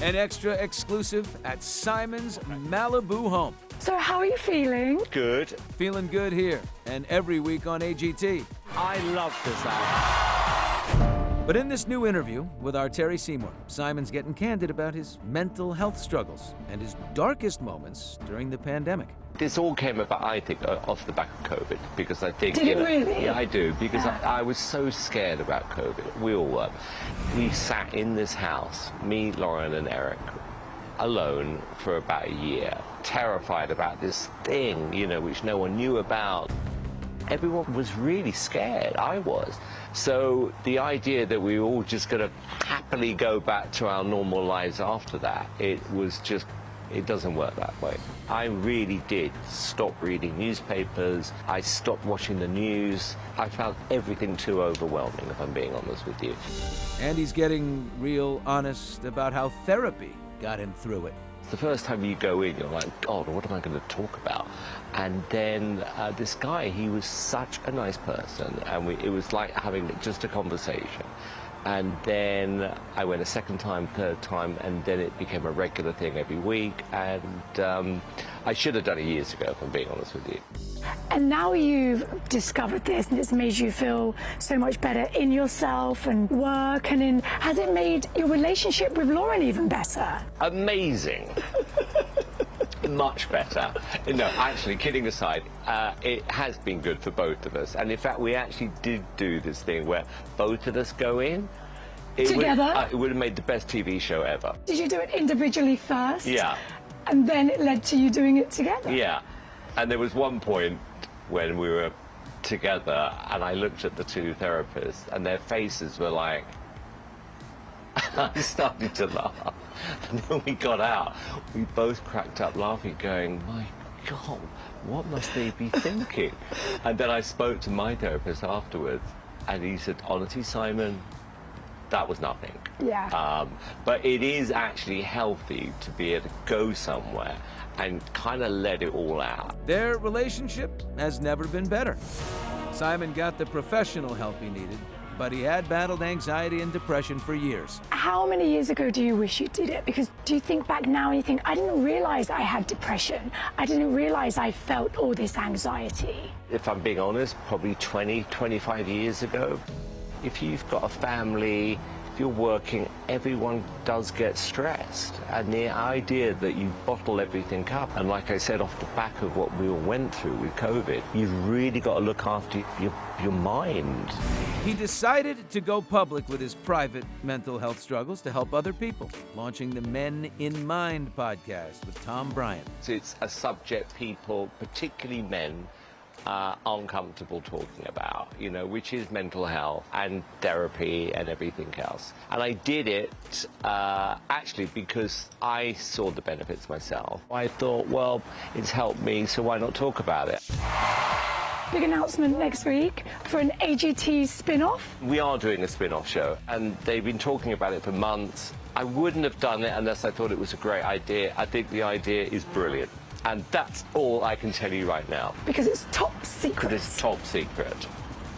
An extra exclusive at Simon's Malibu home. So how are you feeling? Good. Feeling good here and every week on AGT. I love this album. But in this new interview with our Terri Seymour, Simon's getting candid about his mental health struggles and his darkest moments during the pandemic. This all came about, I think, off the back of COVID, because I think... Did it really? Yeah, I do, because I was so scared about COVID. We all were. We sat in this house, me, Lauren and Eric, alone for about a year, terrified about this thing, you know, which no one knew about. Everyone was really scared. I was. So the idea that we were all just going to happily go back to our normal lives after that, it doesn't work that way. I really did stop reading newspapers. I stopped watching the news. I found everything too overwhelming, if I'm being honest with you. And he's getting real honest about how therapy got him through it. The first time you go in, you're like, God, what am I going to talk about? And then this guy, he was such a nice person, and it was like having just a conversation. And then I went a second time, third time, and then it became a regular thing every week. And I should have done it years ago, if I'm being honest with you. And now you've discovered this and it's made you feel so much better in yourself and work, and has it made your relationship with Lauren even better? Amazing. Much better. No, actually, kidding aside, it has been good for both of us. And in fact, we actually did do this thing where both of us go in. Together? It would have made the best TV show ever. Did you do it individually first? Yeah. And then it led to you doing it together? Yeah. And there was one point when we were together and I looked at the two therapists and their faces were like... I started to laugh. And then we got out. We both cracked up laughing, going, my God, what must they be thinking? And then I spoke to my therapist afterwards and he said, honestly, Simon, that was nothing. Yeah. But it is actually healthy to be able to go somewhere and kind of let it all out. Their relationship has never been better. Simon got the professional help he needed, but he had battled anxiety and depression for years. How many years ago do you wish you did it? Because do you think back now and you think, I didn't realize I had depression. I didn't realize I felt all this anxiety. If I'm being honest, probably 20, 25 years ago. If you've got a family, if you're working, everyone does get stressed. And the idea that you bottle everything up, and like I said, off the back of what we all went through with COVID, you've really got to look after your mind. He decided to go public with his private mental health struggles to help other people, launching the Men in Mind podcast with Tom Bryant. It's a subject people, particularly men, are uncomfortable talking about, you know, which is mental health and therapy and everything else. And I did it actually because I saw the benefits myself. I thought, well, it's helped me, so why not talk about it? Big announcement next week for an AGT Spin Off. We are doing a spin-off show, and they've been talking about it for months. I wouldn't have done it unless I thought it was a great idea. I think the idea is brilliant. And that's all I can tell you right now. Because it's top secret. Because it's top secret,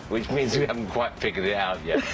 which means we haven't quite figured it out yet.